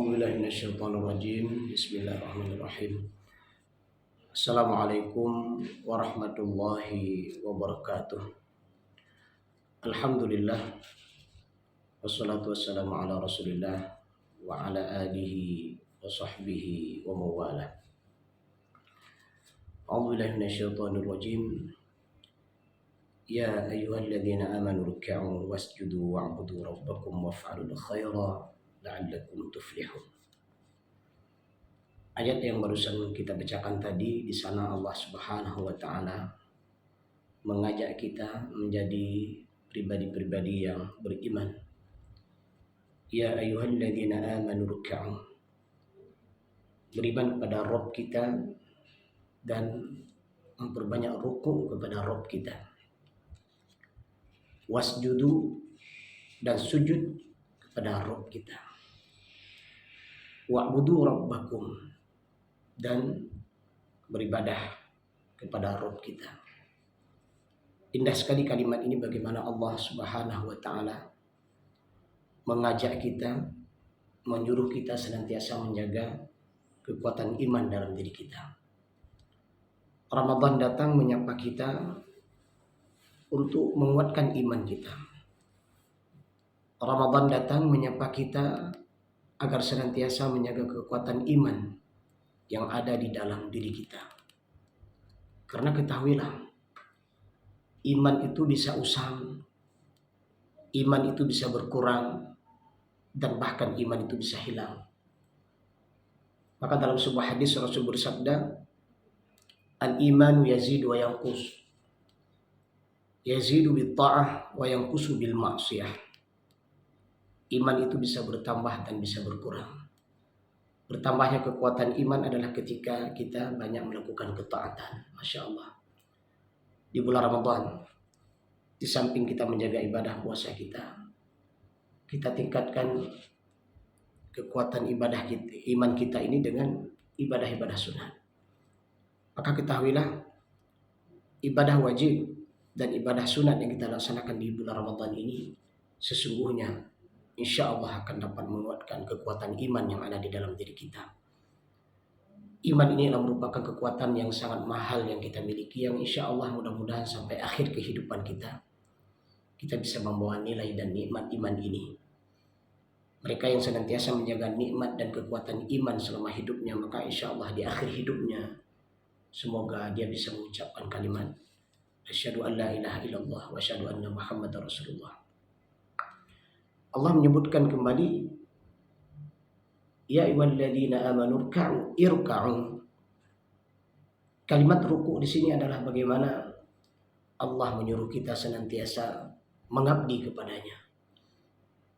A'udzubillahi minasyaitonirrajim. Bismillahirrahmanirrahim. Assalamualaikum warahmatullahi wabarakatuh. Alhamdulillah wassalatu wassalamu ala Rasulillah wa ala alihi wa sahbihi wa mawalah. A'udzubillahi minasyaitonirrajim. Ya ayyuhalladzina amanu ruk'u wasjudu wa'budu rabbakum waf'alul khaira la'allakum tuflihun. Ayat yang barusan kita bacakan tadi, di sana Allah Subhanahu wa taala mengajak kita menjadi pribadi-pribadi yang beriman. Ya ayyuhalladzina amanu ruk'u, beriman kepada Rabb kita dan memperbanyak ruku kepada Rabb kita. Wasjudu, dan sujud kepada Rabb kita. Wa'budu rabbakum, dan beribadah kepada Rabb kita. Indah sekali kalimat ini, bagaimana Allah Subhanahu wa taala mengajak kita, menyuruh kita senantiasa menjaga kekuatan iman dalam diri kita. Ramadan datang menyapa kita untuk menguatkan iman kita. Ramadan datang menyapa kita agar senantiasa menjaga kekuatan iman yang ada di dalam diri kita. Karena ketahuilah, iman itu bisa usang, iman itu bisa berkurang, dan bahkan iman itu bisa hilang. Maka dalam sebuah hadis Rasul bersabda, al-imanu yazidu wa yanqus, yazidu bil ta'ah wa yanqusu bil ma'siyah. Iman itu bisa bertambah dan bisa berkurang. Bertambahnya kekuatan iman adalah ketika kita banyak melakukan ketaatan. Masya Allah. Di bulan Ramadan, di samping kita menjaga ibadah puasa kita, kita tingkatkan kekuatan ibadah kita, iman kita ini dengan ibadah-ibadah sunat. Maka ketahuilah, ibadah wajib dan ibadah sunat yang kita laksanakan di bulan Ramadan ini sesungguhnya insya Allah akan dapat menguatkan kekuatan iman yang ada di dalam diri kita. Iman ini adalah merupakan kekuatan yang sangat mahal yang kita miliki, yang insya Allah mudah-mudahan sampai akhir kehidupan kita bisa membawa nilai dan nikmat iman ini. Mereka yang senantiasa menjaga nikmat dan kekuatan iman selama hidupnya, maka insya Allah di akhir hidupnya semoga dia bisa mengucapkan kalimat asyhadu an la ilaha illallah wa asyhadu anna Muhammadar Rasulullah. Allah menyebutkan kembali, ya ayyuhalladzina amanu irka'u. Kalimat ruku di sini adalah bagaimana Allah menyuruh kita senantiasa mengabdi kepadanya.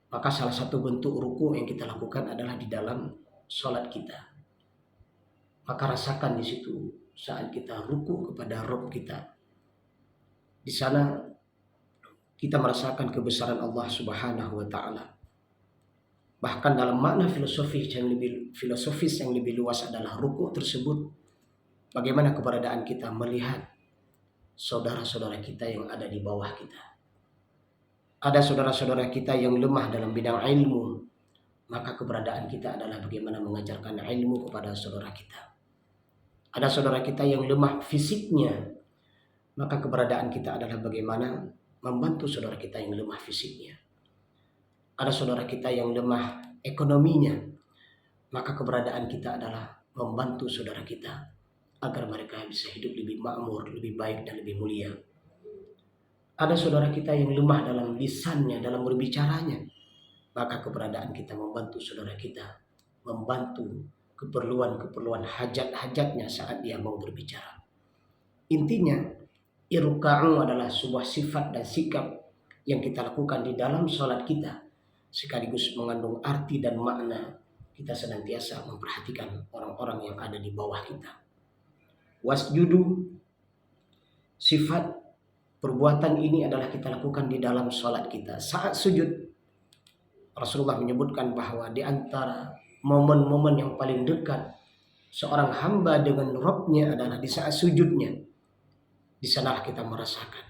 Maka salah satu bentuk ruku yang kita lakukan adalah di dalam sholat kita. Maka rasakan di situ saat kita ruku kepada Rabb kita. Di sana kita merasakan kebesaran Allah Subhanahu wa taala. Bahkan dalam makna filosofis yang lebih luas adalah ruku tersebut, bagaimana keberadaan kita melihat saudara-saudara kita yang ada di bawah kita. Ada saudara-saudara kita yang lemah dalam bidang ilmu, maka keberadaan kita adalah bagaimana mengajarkan ilmu kepada saudara kita. Ada saudara kita yang lemah fisiknya, maka keberadaan kita adalah bagaimana membantu saudara kita yang lemah fisiknya. Ada saudara kita yang lemah ekonominya, maka keberadaan kita adalah membantu saudara kita agar mereka bisa hidup lebih makmur, lebih baik dan lebih mulia. Ada saudara kita yang lemah dalam lisannya, dalam berbicaranya, maka keberadaan kita membantu saudara kita, membantu keperluan-keperluan hajat-hajatnya saat dia mau berbicara. Intinya, irka'u adalah sebuah sifat dan sikap yang kita lakukan di dalam sholat kita, sekaligus mengandung arti dan makna kita senantiasa memperhatikan orang-orang yang ada di bawah kita. Wasjudu, sifat perbuatan ini adalah kita lakukan di dalam sholat kita. Saat sujud, Rasulullah menyebutkan bahwa di antara momen-momen yang paling dekat seorang hamba dengan Rabb-nya adalah di saat sujudnya. Di sanalah kita merasakan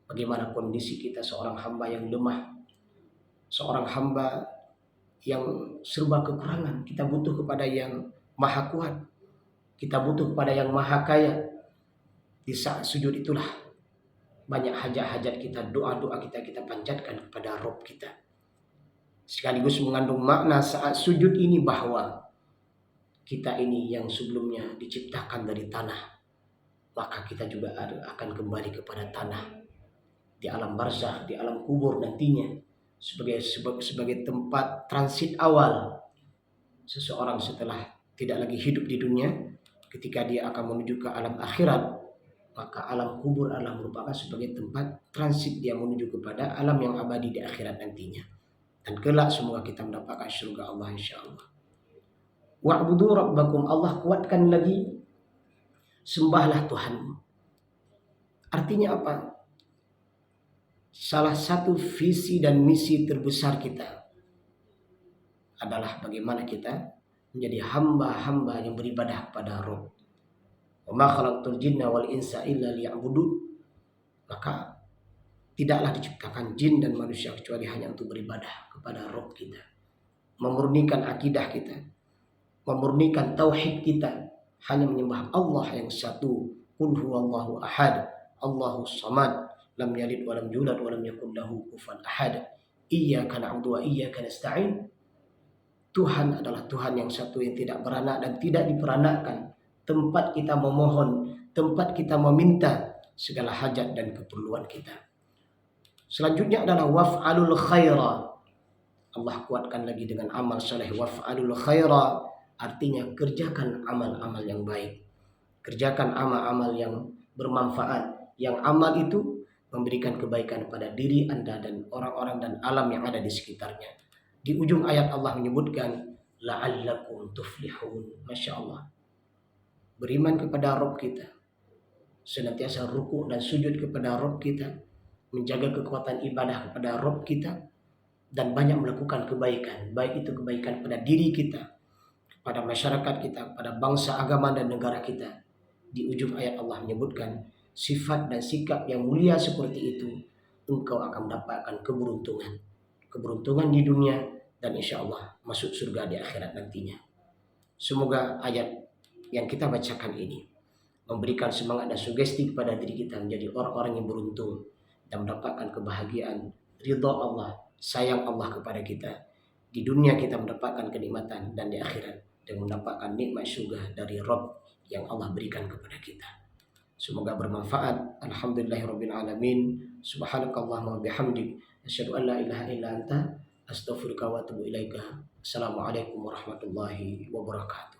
bagaimana kondisi kita seorang hamba yang lemah, seorang hamba yang serba kekurangan. Kita butuh kepada yang maha kuat. Kita butuh kepada yang maha kaya. Di saat sujud itulah banyak hajat-hajat kita, doa-doa kita panjatkan kepada Rabb kita. Sekaligus mengandung makna saat sujud ini bahwa kita ini yang sebelumnya diciptakan dari tanah, maka kita juga akan kembali kepada tanah di alam barzakh, di alam kubur nantinya sebagai tempat transit awal seseorang setelah tidak lagi hidup di dunia. Ketika dia akan menuju ke alam akhirat, maka alam kubur adalah merupakan sebagai tempat transit dia menuju kepada alam yang abadi di akhirat nantinya. Dan kelak semoga kita mendapatkan surga Allah insyaallah. Wa'budu rabbakum, Allah kuatkan lagi, sembahlah Tuhanmu. Artinya apa? Salah satu visi dan misi terbesar kita adalah bagaimana kita menjadi hamba-hamba yang beribadah kepada Rabb. Wa ma khalaqtul jinna wal insa illa liya'budun. Maka tidaklah diciptakan jin dan manusia kecuali hanya untuk beribadah kepada Rabb kita, memurnikan akidah kita, memurnikan tauhid kita, hanya menyembah Allah yang satu. Qul huwallahu ahad, Allahus samad, lam yalid wa lam yulad wa lam yakul lahu kufuwan ahad. Iyyaka na'budu wa iyyaka nasta'in. Tuhan adalah Tuhan yang satu yang tidak beranak dan tidak diperanakkan. Tempat kita memohon, tempat kita meminta segala hajat dan keperluan kita. Selanjutnya adalah waf'alul khaira. Allah kuatkan lagi dengan amal saleh. Waf'alul khaira artinya kerjakan amal-amal yang baik. Kerjakan amal-amal yang bermanfaat. Yang amal itu memberikan kebaikan pada diri Anda dan orang-orang dan alam yang ada di sekitarnya. Di ujung ayat Allah menyebutkan la'allakum tuflihun. Masya Allah. Beriman kepada Rabb kita, senantiasa ruku dan sujud kepada Rabb kita, menjaga kekuatan ibadah kepada Rabb kita, dan banyak melakukan kebaikan, baik itu kebaikan pada diri kita, pada masyarakat kita, pada bangsa, agama, dan negara kita. Di ujung ayat Allah menyebutkan sifat dan sikap yang mulia seperti itu, engkau akan mendapatkan keberuntungan. Keberuntungan di dunia dan insya Allah masuk surga di akhirat nantinya. Semoga ayat yang kita bacakan ini memberikan semangat dan sugesti kepada diri kita menjadi orang-orang yang beruntung dan mendapatkan kebahagiaan, ridha Allah, sayang Allah kepada kita. Di dunia kita mendapatkan kenikmatan dan di akhirat dan mendapatkan nikmat surga dari Rabb yang Allah berikan kepada kita. Semoga bermanfaat. Alhamdulillahirabbil alamin. Subhanakallahumma wa bihamdik, asyhadu an la ilaha illa anta, astaghfiruka wa atubu ilaika. Assalamualaikum warahmatullahi wabarakatuh.